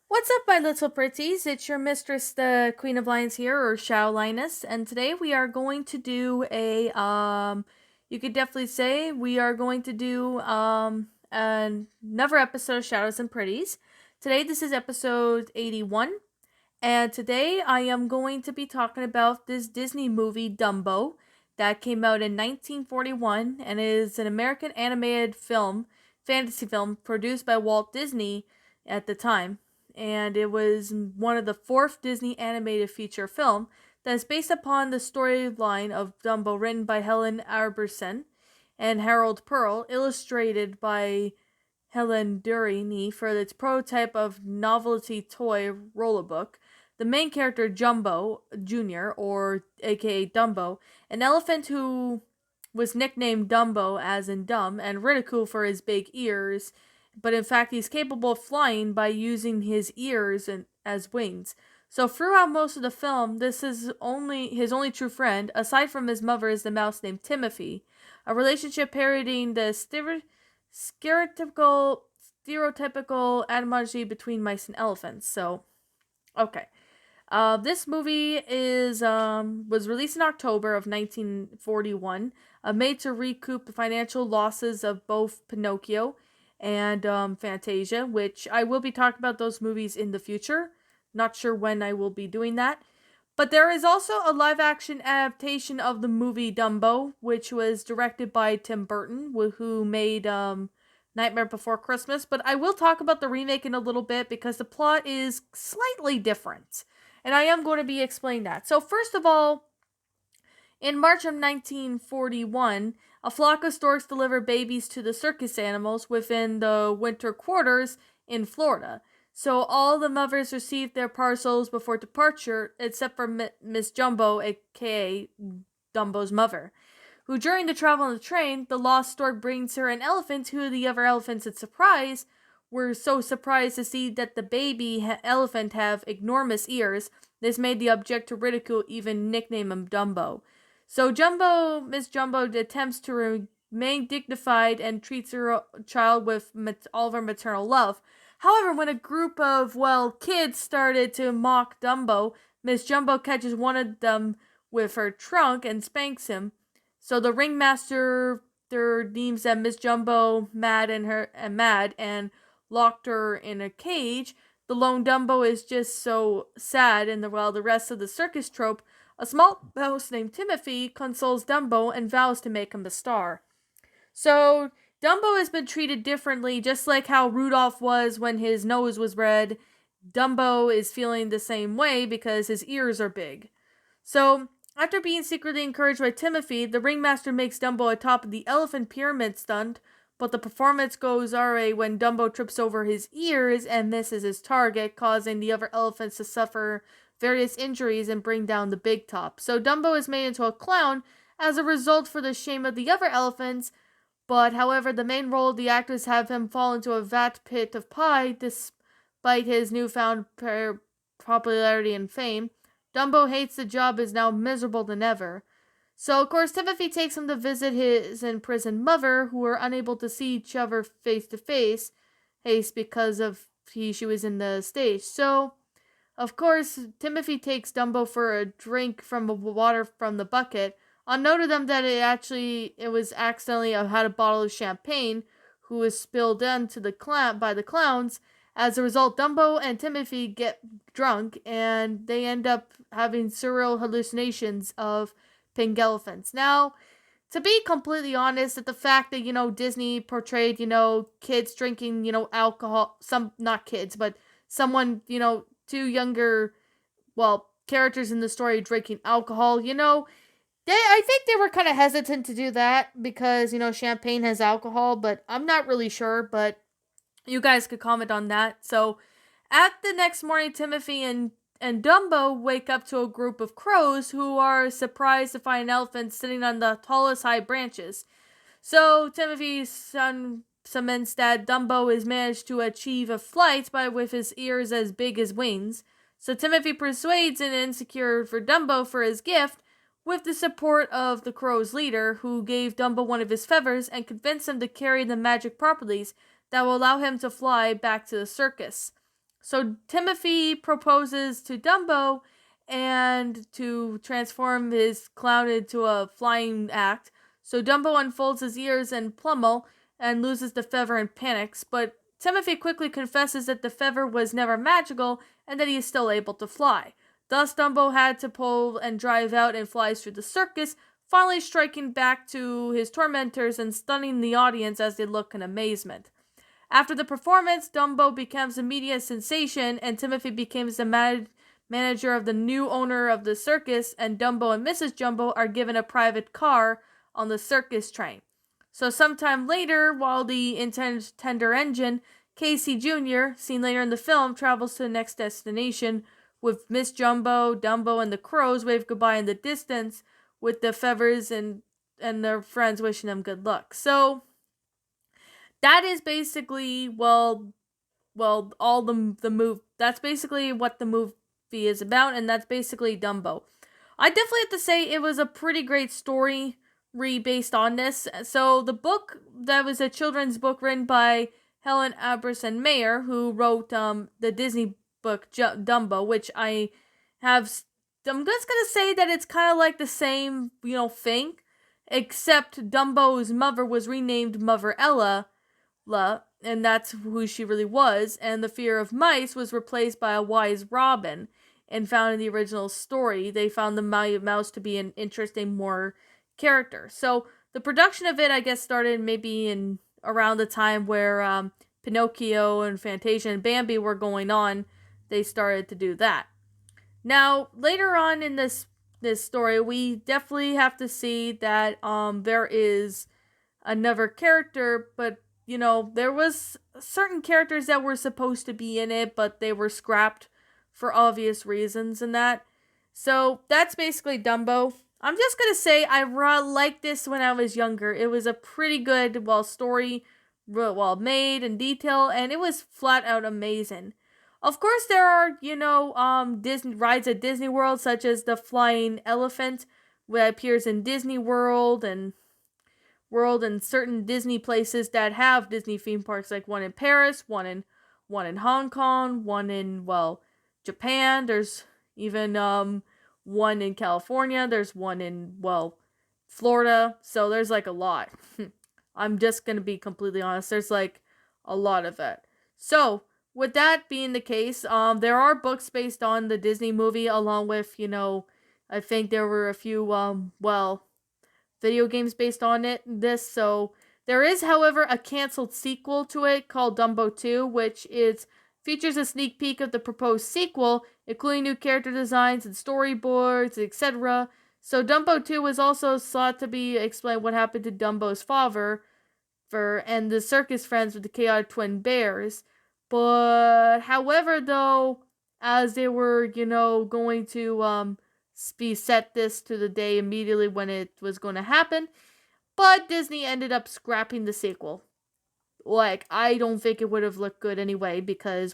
What's up, my little pretties? It's your mistress, the Queen of Lions here, or Shao Linus, and today we are going to do you could definitely say we are going to do another episode of Shadows and Pretties. Today, this is episode 81, and today I am going to be talking about this Disney movie, Dumbo, that came out in 1941 and is an American animated fantasy film produced by Walt Disney at the time. And it was one of the fourth Disney animated feature film that is based upon the storyline of Dumbo written by Helen Arberson and Harold Pearl, illustrated by Helen Durini for its prototype of novelty toy roller book. The main character, Jumbo Jr., or aka Dumbo, an elephant who was nicknamed Dumbo as in dumb and ridiculed for his big ears, but in fact he's capable of flying by using his ears as wings. So throughout most of the film, this is only his only true friend, aside from his mother, is the mouse named Timothy, a relationship parodying the stereotypical stereotypical etymology between mice and elephants. So, okay. This movie is was released in October of 1941, made to recoup the financial losses of both Pinocchio and Fantasia, which I will be talking about those movies in the future. Not sure when I will be doing that. But there is also a live action adaptation of the movie Dumbo, which was directed by Tim Burton, who made Nightmare Before Christmas. But I will talk about the remake in a little bit because the plot is slightly different. And I am going to be explaining that. So, first of all, in March of 1941, a flock of storks delivered babies to the circus animals within the winter quarters in Florida. So all the mothers received their parcels before departure, except for Miss Jumbo, aka Dumbo's mother, who during the travel on the train, the lost stork brings her an elephant who the other elephants at surprise were so surprised to see that the baby elephant have enormous ears. This made the object to ridicule, even nickname him Dumbo. So Miss Jumbo attempts to remain dignified and treats her child with all of her maternal love. However, when a group of, kids started to mock Dumbo, Miss Jumbo catches one of them with her trunk and spanks him. So the ringmaster deems that Miss Jumbo mad and locked her in a cage. The lone Dumbo is just so sad, and while the rest of the circus troupe, a small mouse named Timothy consoles Dumbo and vows to make him a star. So Dumbo has been treated differently, just like how Rudolph was when his nose was red. Dumbo is feeling the same way because his ears are big. So, after being secretly encouraged by Timothy, the ringmaster makes Dumbo atop of the elephant pyramid stunt, but the performance goes awry when Dumbo trips over his ears and misses his target, causing the other elephants to suffer various injuries and bring down the big top. So Dumbo is made into a clown as a result for the shame of the other elephants, but however, the main role of the actors have him fall into a vat pit of pie despite his newfound popularity and fame. Dumbo hates the job, is now miserable than ever. So, of course, Timothy takes him to visit his imprisoned mother, who are unable to see each other face to face, because of she was in the stage. So, of course, Timothy takes Dumbo for a drink from the water from the bucket. On note of them that it was accidentally had a bottle of champagne, who was spilled into the by the clowns. As a result, Dumbo and Timothy get drunk, and they end up having surreal hallucinations of pink elephants. Now, to be completely honest, that the fact that, Disney portrayed, kids drinking, alcohol, some, not kids, but someone, two younger, characters in the story drinking alcohol, I think they were kind of hesitant to do that because, champagne has alcohol, but I'm not really sure, but you guys could comment on that. So, at the next morning, Timothy and Dumbo wake up to a group of crows who are surprised to find an elephant sitting on the tallest high branches. So, Timothy's son laments that Dumbo has managed to achieve a flight with his ears as big as wings. So, Timothy persuades an insecure for Dumbo for his gift with the support of the crow's leader, who gave Dumbo one of his feathers and convinced him to carry the magic properties that will allow him to fly back to the circus. So Timothy proposes to Dumbo and to transform his clown into a flying act. So Dumbo unfolds his ears and plummel and loses the feather and panics, but Timothy quickly confesses that the feather was never magical and that he is still able to fly. Thus, Dumbo had to pull and drive out and flies through the circus, finally striking back to his tormentors and stunning the audience as they look in amazement. After the performance, Dumbo becomes a media sensation, and Timothy becomes the manager of the new owner of the circus, and Dumbo and Mrs. Jumbo are given a private car on the circus train. So sometime later, while the tender engine, Casey Jr., seen later in the film, travels to the next destination with Miss Jumbo, Dumbo, and the crows wave goodbye in the distance with the feathers and their friends wishing them good luck. So that is basically all the move. That's basically what the movie is about, and that's basically Dumbo. I definitely have to say it was a pretty great story based on this. So the book, that was a children's book written by Helen Aberson Mayer, who wrote the Disney book Dumbo, which I have. I'm just gonna say that it's kind of like the same, thing, except Dumbo's mother was renamed Mother Ella, and that's who she really was, and the fear of mice was replaced by a wise robin. And found in the original story, they found the mouse to be an interesting more character. So the production of it, I guess, started maybe in around the time where Pinocchio and Fantasia and Bambi were going on. They started to do that. Now later on in this story, we definitely have to see that there is another character, but there was certain characters that were supposed to be in it, but they were scrapped for obvious reasons and that. So that's basically Dumbo. I'm just gonna say I liked this when I was younger. It was a pretty good, story, well made and detail, and it was flat out amazing. Of course, there are Disney rides at Disney World, such as the Flying Elephant, that appears in Disney World and certain Disney places that have Disney theme parks, like one in Paris, one in Hong Kong, one in Japan. There's even one in California. There's one in Florida. So there's like a lot. I'm just gonna be completely honest. There's like a lot of it. So with that being the case, there are books based on the Disney movie, along with I think there were a few video games based on this. So there is, however, a canceled sequel to it called Dumbo 2, which features a sneak peek of the proposed sequel, including new character designs and storyboards, etc. So Dumbo 2 was also thought to be explain what happened to Dumbo's father and the circus friends with the chaotic twin bears. But however, though, as they were, going to be set this to the day immediately when it was going to happen, but Disney ended up scrapping the sequel. Like, I don't think it would have looked good anyway, because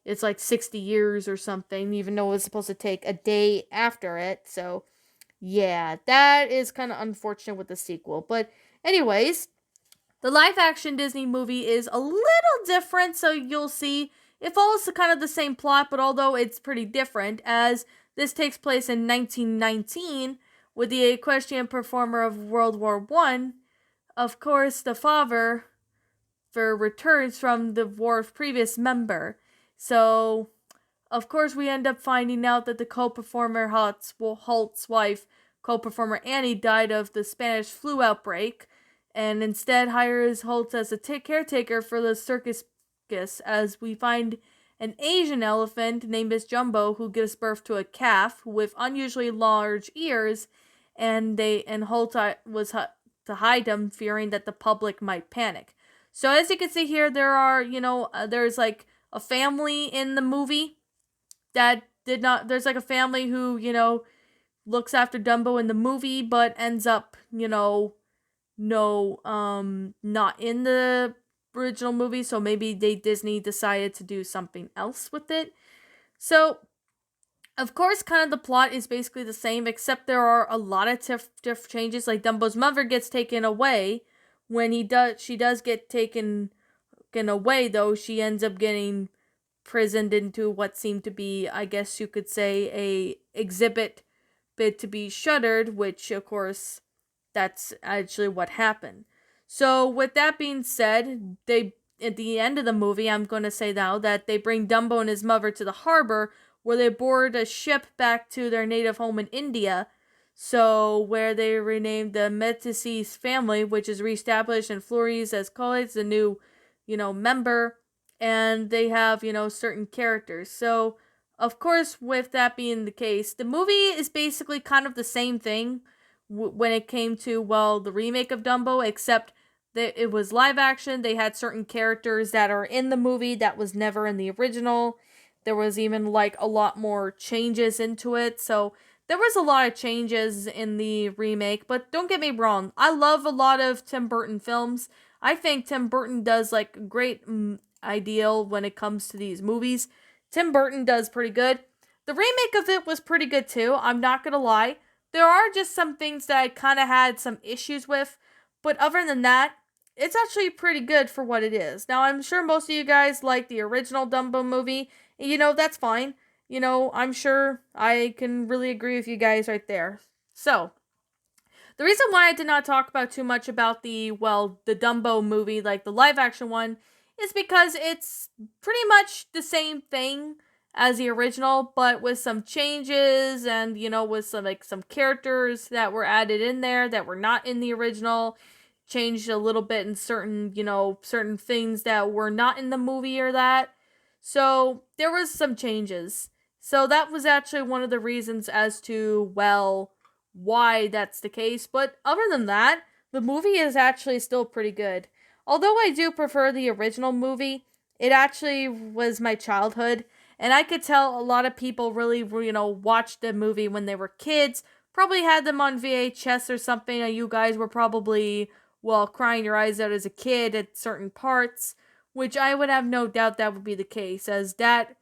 it's like 60 years or something, even though it was supposed to take a day after it. So yeah, that is kind of unfortunate with the sequel. But anyways, the live action Disney movie is a little different, so you'll see it follows kind of the same plot, but although it's pretty different, as this takes place in 1919 with the equestrian performer of World War I. Of course, the father returns from the war's previous member. So, of course, we end up finding out that the co-performer Holt's wife, co-performer Annie, died of the Spanish flu outbreak, and instead hires Holt as a caretaker for the circus, as we find an Asian elephant named Miss Jumbo who gives birth to a calf with unusually large ears, and Holt was to hide them, fearing that the public might panic. So as you can see here, there are, there's like a family in the movie that did not, there's like a family who, looks after Dumbo in the movie, but ends up, not in the original movie, so maybe Disney decided to do something else with it. So, of course, kind of the plot is basically the same, except there are a lot of diff changes. Like Dumbo's mother gets taken away. When she does get taken away, though, she ends up getting prisoned into what seemed to be, I guess you could say, a exhibit bid to be shuttered, which of course that's actually what happened. So with that being said, they at the end of the movie, I'm going to say now that they bring Dumbo and his mother to the harbor where they board a ship back to their native home in India. So where they renamed the Métis family, which is reestablished and Flores as colleagues, the new, member, and they have, certain characters. So of course, with that being the case, the movie is basically kind of the same thing when it came to, well, the remake of Dumbo, except that it was live action. They had certain characters that are in the movie that was never in the original. There was even like a lot more changes into it. So there was a lot of changes in the remake, but don't get me wrong. I love a lot of Tim Burton films. I think Tim Burton does like a great ideal when it comes to these movies. Tim Burton does pretty good. The remake of it was pretty good too. I'm not going to lie. There are just some things that I kind of had some issues with, but other than that, it's actually pretty good for what it is. Now, I'm sure most of you guys like the original Dumbo movie. That's fine. I'm sure I can really agree with you guys right there. So, the reason why I did not talk about too much about the Dumbo movie, like the live action one, is because it's pretty much the same thing as the original, but with some changes and, with some characters that were added in there that were not in the original, changed a little bit in certain things that were not in the movie or that. So there was some changes. So that was actually one of the reasons as to, why that's the case. But other than that, the movie is actually still pretty good. Although I do prefer the original movie, it actually was my childhood. And I could tell a lot of people really, watched the movie when they were kids. Probably had them on VHS or something. And you guys were probably, crying your eyes out as a kid at certain parts. Which I would have no doubt that would be the case, as that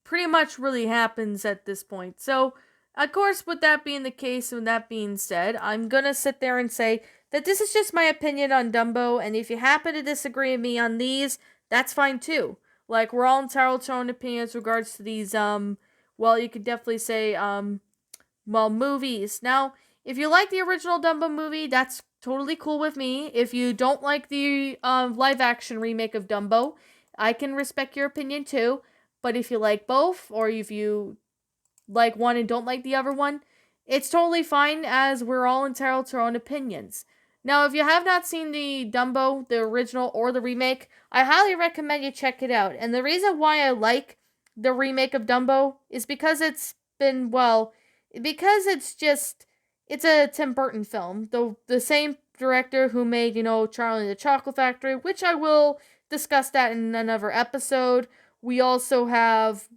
pretty much really happens at this point. So, of course, with that being the case and that being said, I'm gonna sit there and say that this is just my opinion on Dumbo, and if you happen to disagree with me on these, that's fine too. Like, we're all entitled to our own opinions regards to these, you could definitely say, movies. Now, if you like the original Dumbo movie, that's totally cool with me. If you don't like the live action remake of Dumbo, I can respect your opinion too. But if you like both, or if you like one and don't like the other one, it's totally fine, as we're all entitled to our own opinions. Now, if you have not seen the Dumbo, the original or the remake, I highly recommend you check it out. And the reason why I like the remake of Dumbo is because it's a Tim Burton film. The same director who made, Charlie and the Chocolate Factory, which I will discuss that in another episode. We also have,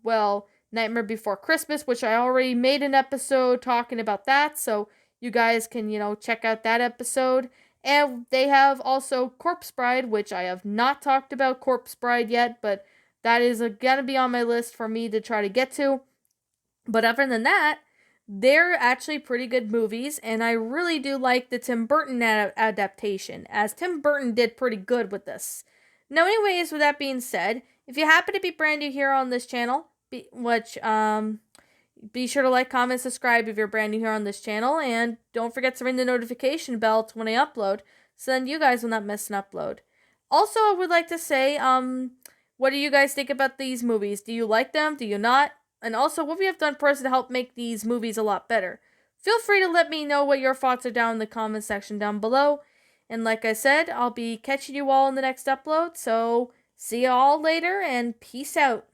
Nightmare Before Christmas, which I already made an episode talking about that, so you guys can, check out that episode. And they have also Corpse Bride, which I have not talked about Corpse Bride yet, but that is gonna be on my list for me to try to get to. But other than that, they're actually pretty good movies, and I really do like the Tim Burton adaptation, as Tim Burton did pretty good with this. Now, anyways, with that being said, if you happen to be brand new here on this channel, be sure to like, comment, subscribe if you're brand new here on this channel, and don't forget to ring the notification bell when I upload, so then you guys will not miss an upload. Also, I would like to say, what do you guys think about these movies? Do you like them? Do you not? And also, what we have done for us to help make these movies a lot better. Feel free to let me know what your thoughts are down in the comment section down below. And like I said, I'll be catching you all in the next upload, so see you all later, and peace out.